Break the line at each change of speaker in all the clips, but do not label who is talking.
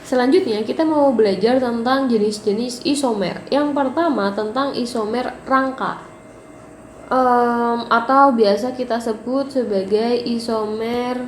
Selanjutnya kita mau belajar tentang jenis-jenis isomer. Yang pertama tentang isomer rangka, atau biasa kita sebut sebagai isomer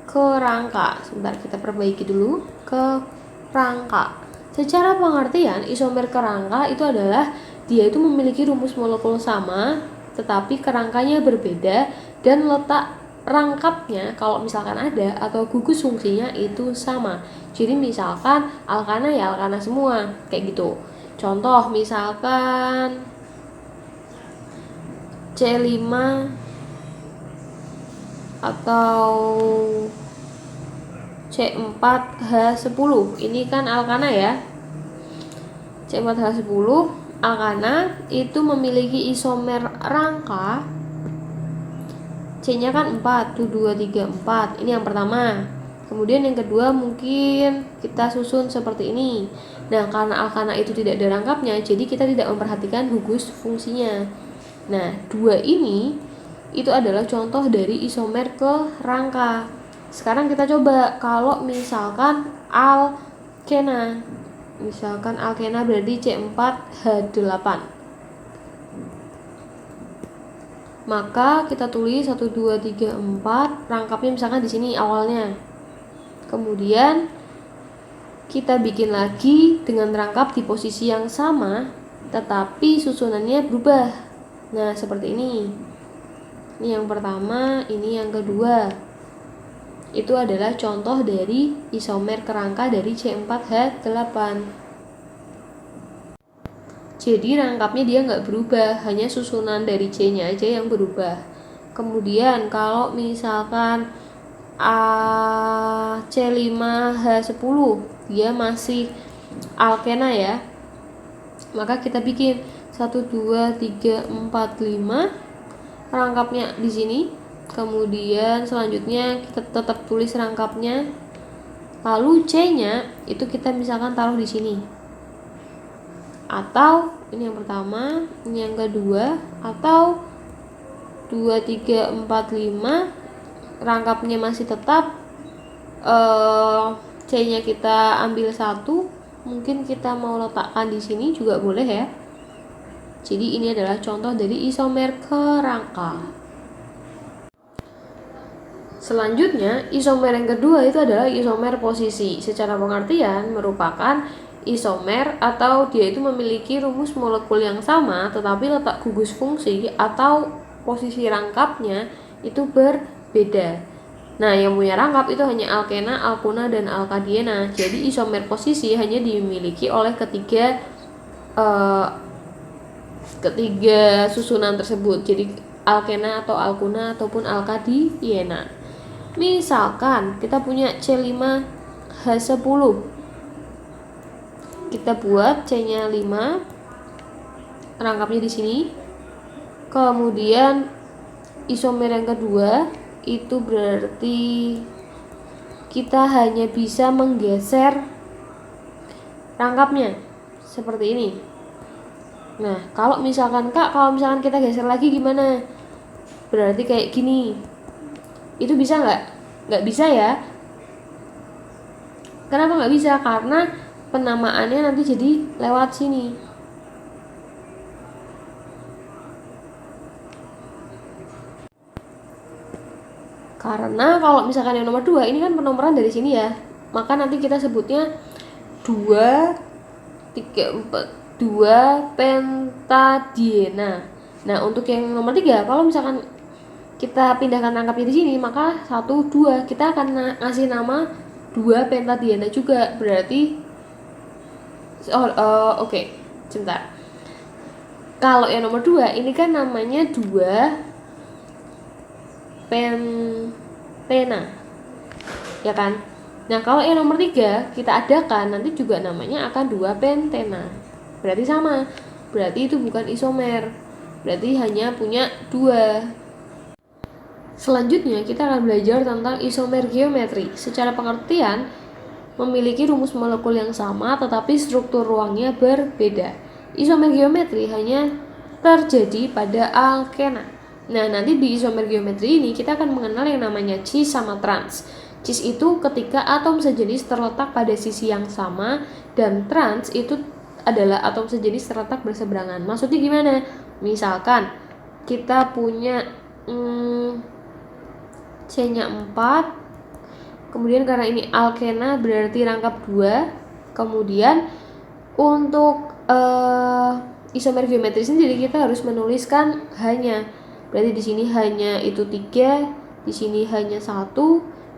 kerangka. Sebentar, kita perbaiki dulu. Kerangka. Secara pengertian, isomer kerangka itu adalah dia itu memiliki rumus molekul sama, tetapi kerangkanya berbeda dan letak rangkapnya kalau misalkan ada atau gugus fungsinya itu sama. Jadi misalkan alkana ya alkana semua, kayak gitu. Contoh misalkan C5 atau C4H10. Ini kan alkana ya. C4H10 alkana itu memiliki isomer rangka. C-nya kan 4, tuh 2, 3, 4. Ini yang pertama. Kemudian yang kedua mungkin kita susun seperti ini. Nah, karena alkana itu tidak ada rangkapnya, jadi kita tidak memperhatikan gugus fungsinya. Nah, 2 ini itu adalah contoh dari isomer kerangka. Sekarang kita coba kalau misalkan alkena. Misalkan alkena berarti C4H8. Maka kita tulis 1 2 3 4, rangkapnya misalkan di sini awalnya. Kemudian kita bikin lagi dengan rangkap di posisi yang sama, tetapi susunannya berubah. Nah, seperti ini. Ini yang pertama, ini yang kedua. Itu adalah contoh dari isomer kerangka dari C4H8. Jadi rangkapnya dia nggak berubah, hanya susunan dari C-nya aja yang berubah. Kemudian kalau misalkan C5H10 dia masih alkena ya, maka kita bikin 1 2 3 4 5 rangkapnya di sini. Kemudian selanjutnya kita tetap tulis rangkapnya. Lalu C-nya itu kita misalkan taruh di sini. Atau ini yang pertama, ini yang kedua, atau 2 3 4 5 rangkapnya masih tetap, C-nya kita ambil 1, mungkin kita mau letakkan di sini juga boleh ya. Jadi ini adalah contoh dari isomer kerangka. Selanjutnya, isomer yang kedua itu adalah isomer posisi. Secara pengertian merupakan isomer atau dia itu memiliki rumus molekul yang sama tetapi letak gugus fungsi atau posisi rangkapnya itu berbeda. Nah, yang punya rangkap itu hanya alkena, alkuna, dan alkadiena. Jadi isomer posisi hanya dimiliki oleh ketiga susunan tersebut. Jadi alkena atau alkuna ataupun alkadiena. Misalkan kita punya C5H10. Kita buat C-nya 5, rangkapnya di sini. Kemudian isomer yang kedua itu berarti kita hanya bisa menggeser rangkapnya seperti ini. Nah, kalau misalkan kita geser lagi gimana? Berarti kayak gini. Itu bisa nggak? Nggak bisa ya. Kenapa nggak bisa? Karena penamaannya nanti jadi lewat sini. Karena kalau misalkan yang nomor 2 ini kan penomoran dari sini ya, maka nanti kita sebutnya 2 3 4 2 pentadiena. Nah, untuk yang nomor 3 kalau misalkan kita pindahkan rangkapnya di sini, maka 1 2 kita akan ngasih nama 2 pentadiena juga. Berarti oke. Sebentar. Kalau yang nomor 2 ini kan namanya 2 pentena. Ya kan? Nah, kalau yang nomor 3 kita adakan nanti juga namanya akan 2 pentena. Berarti sama. Berarti itu bukan isomer. Berarti hanya punya 2. Selanjutnya kita akan belajar tentang isomer geometri. Secara pengertian memiliki rumus molekul yang sama tetapi struktur ruangnya berbeda. Isomer geometri hanya terjadi pada alkena. Nah, nanti di isomer geometri ini kita akan mengenal yang namanya cis sama trans. Cis itu ketika atom sejenis terletak pada sisi yang sama, dan trans itu adalah atom sejenis terletak berseberangan. Maksudnya gimana? Misalkan kita punya C-nya 4, kemudian karena ini alkena berarti rangkap 2. Kemudian untuk isomer geometri sendiri kita harus menuliskan hanya. Berarti di sini hanya itu 3, di sini hanya 1,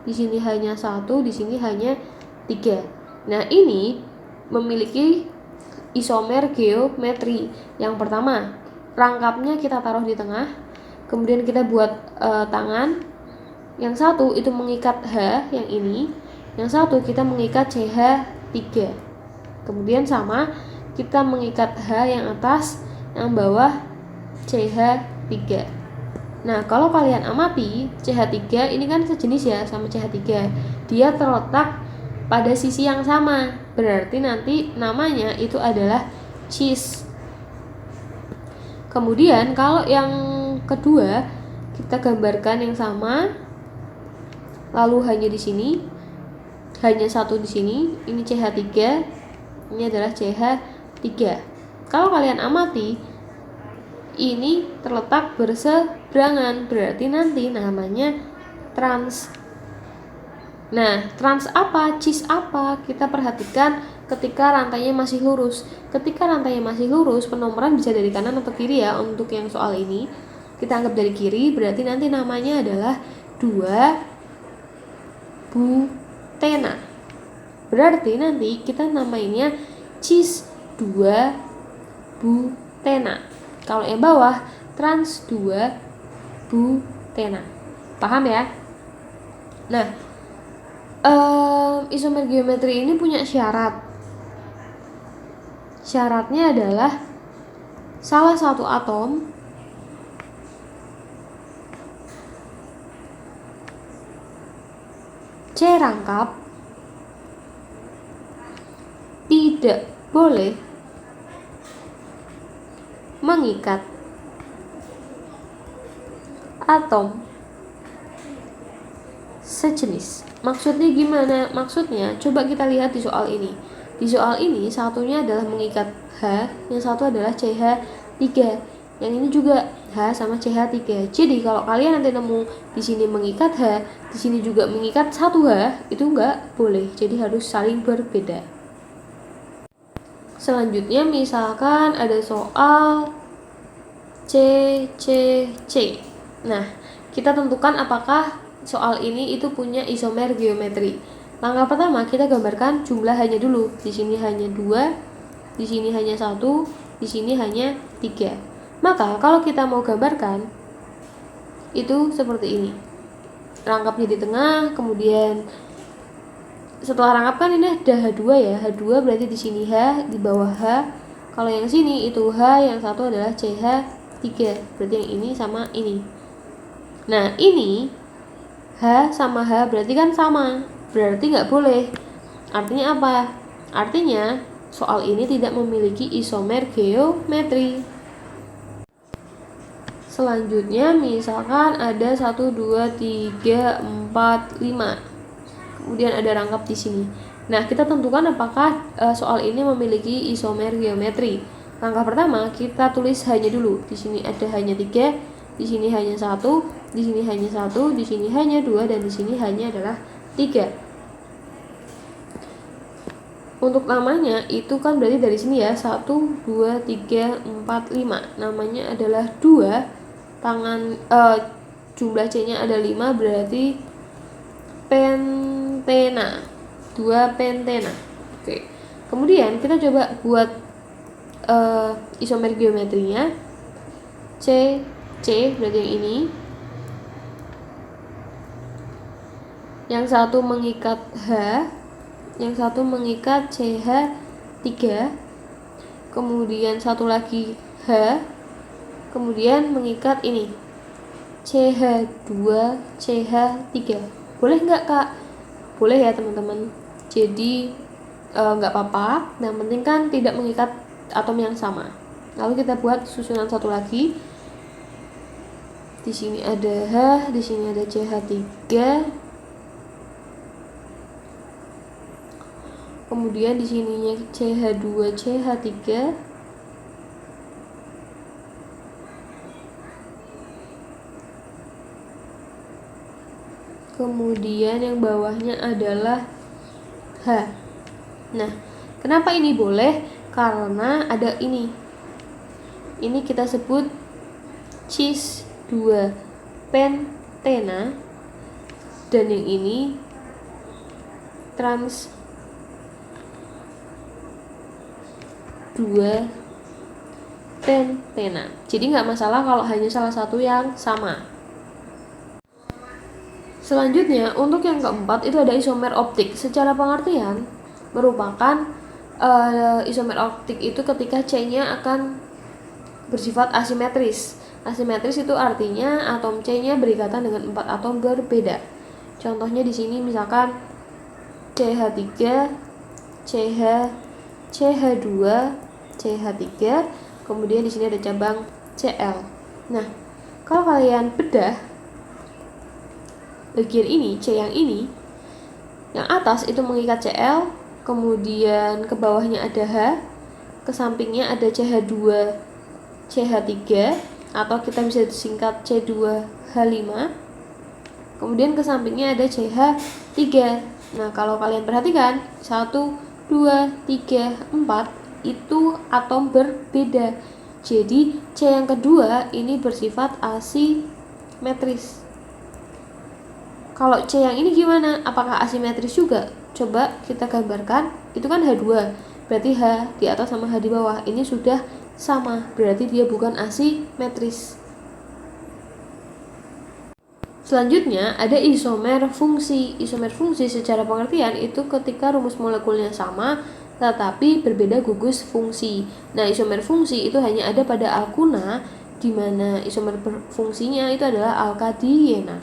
di sini hanya 1, di sini hanya 3. Nah, ini memiliki isomer geometri. Yang pertama, rangkapnya kita taruh di tengah, kemudian kita buat tangan. Yang satu itu mengikat H, yang ini. Yang satu kita mengikat CH3. Kemudian sama, kita mengikat H yang atas, yang bawah CH3. Nah, kalau kalian amati, CH3 ini kan sejenis ya sama CH3. Dia terletak pada sisi yang sama. Berarti nanti namanya itu adalah cis. Kemudian kalau yang kedua, kita gambarkan yang sama. Lalu hanya di sini, hanya satu di sini, ini CH3, ini adalah CH3. Kalau kalian amati, ini terletak berseberangan, berarti nanti namanya trans. Nah, trans apa? Cis apa? Kita perhatikan ketika rantainya masih lurus. Ketika rantainya masih lurus, penomoran bisa dari kanan atau kiri ya. Untuk yang soal ini, kita anggap dari kiri, berarti nanti namanya adalah 2-butena. Berarti nanti kita namainya cis 2-butena. Kalau yang bawah trans 2-butena. Paham ya? Nah, isomer geometri ini punya syarat. Syaratnya adalah salah satu atom C rangkap tidak boleh mengikat atom sejenis. Maksudnya gimana? Maksudnya coba kita lihat di soal ini. Di soal ini satunya adalah mengikat H, yang satu adalah CH3. Yang ini juga H sama CH3. Jadi kalau kalian nanti nemu di sini mengikat H, di sini juga mengikat 1H, itu enggak boleh. Jadi harus saling berbeda. Selanjutnya misalkan ada soal C. Nah, kita tentukan apakah soal ini itu punya isomer geometri. Langkah pertama kita gambarkan jumlah hanya dulu. Di sini hanya 2, di sini hanya 1, di sini hanya 3. Maka kalau kita mau gambarkan itu seperti ini. Rangkapnya di tengah, kemudian setelah rangkap kan ini ada H2 ya. H2 berarti di sini H, di bawah H. Kalau yang sini itu H, yang satu adalah CH3. Berarti yang ini sama ini. Nah, ini H sama H berarti kan sama. Berarti nggak boleh. Artinya apa? Artinya soal ini tidak memiliki isomer geometri. Selanjutnya misalkan ada 1, 2, 3, 4, 5. Kemudian ada rangkap di sini. Nah, kita tentukan apakah soal ini memiliki isomer geometri. Langkah pertama, kita tulis hanya dulu. Di sini ada hanya 3, di sini hanya 1, di sini hanya 1, di sini hanya 2, dan di sini hanya adalah 3. Untuk namanya itu kan berarti dari sini ya, 1, 2, 3, 4, 5. Namanya adalah 2. Jumlah C-nya ada 5, berarti pentena. 2 pentena. Oke. Kemudian kita coba buat isomer geometrinya. C berarti yang ini. Yang satu mengikat H, yang satu mengikat CH3. Kemudian satu lagi H, kemudian mengikat ini CH2, CH3. Boleh nggak Kak? Boleh ya teman-teman. Jadi nggak apa-apa. Yang penting kan tidak mengikat atom yang sama. Lalu kita buat susunan satu lagi. Di sini ada H, di sini ada CH3. Kemudian di sininya CH2, CH3. Kemudian yang bawahnya adalah H. Nah, kenapa ini boleh? Karena ada ini. Ini kita sebut cis 2 pentena, dan yang ini trans 2 pentena. Jadi nggak masalah kalau hanya salah satu yang sama. Selanjutnya, untuk yang keempat itu ada isomer optik. Secara pengertian merupakan isomer optik itu ketika C-nya akan bersifat asimetris. Asimetris itu artinya atom C-nya berikatan dengan 4 atom berbeda. Contohnya di sini misalkan CH3, CH, CH2, CH3, kemudian di sini ada cabang Cl. Nah, kalau kalian bedah bagian ini, C yang ini, yang atas itu mengikat Cl, kemudian ke bawahnya ada H, ke sampingnya ada CH2, CH3, atau kita bisa singkat C2H5, kemudian ke sampingnya ada CH3. Nah, kalau kalian perhatikan 1, 2, 3, 4 itu atom berbeda. Jadi C yang kedua ini bersifat asimetris. Kalau C yang ini gimana? Apakah asimetris juga? Coba kita gambarkan. Itu kan H2, berarti H di atas sama H di bawah ini sudah sama, berarti dia bukan asimetris. Selanjutnya ada isomer fungsi. Isomer fungsi secara pengertian itu ketika rumus molekulnya sama tetapi berbeda gugus fungsi. Nah, isomer fungsi itu hanya ada pada alkuna, di mana isomer fungsinya itu adalah alkadiena.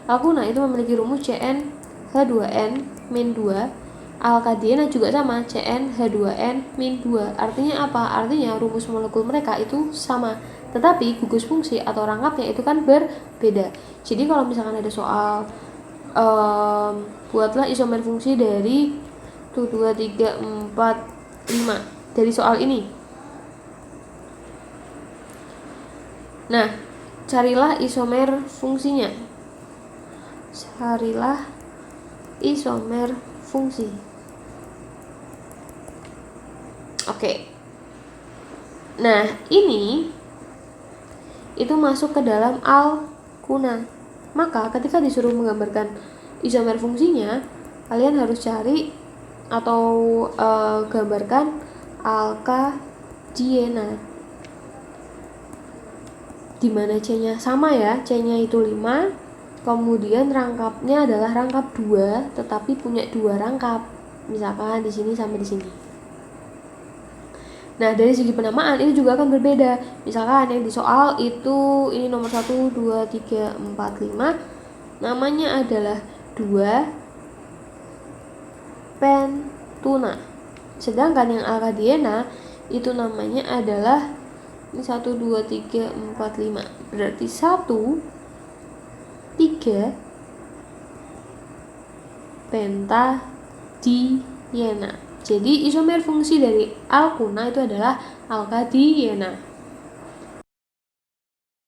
Alkuna itu memiliki rumus CnH2n-2. Alkadiena juga sama, CnH2n-2. Artinya apa? Artinya rumus molekul mereka itu sama, tetapi gugus fungsi atau rangkapnya itu kan berbeda. Jadi kalau misalkan ada soal buatlah isomer fungsi dari 2, 3, 4, 5 dari soal ini. Nah, carilah isomer fungsinya. Carilah isomer fungsi. Oke. Nah, ini itu masuk ke dalam alkuna. Maka ketika disuruh menggambarkan isomer fungsinya, kalian harus cari atau gambarkan alkadiena, dimana C-nya sama ya, C-nya itu 5, kemudian rangkapnya adalah rangkap 2 tetapi punya 2 rangkap, misalkan di sini sampai di sini. Nah, dari segi penamaan ini juga akan berbeda. Misalkan yang di soal itu ini nomor 1, 2, 3, 4, 5 namanya adalah 2 pentuna. Sedangkan yang alkadiena itu namanya adalah ini 1, 2, 3, 4, 5. Berarti 1, 3 pentadiena. Jadi isomer fungsi dari alkuna itu adalah alkadiena.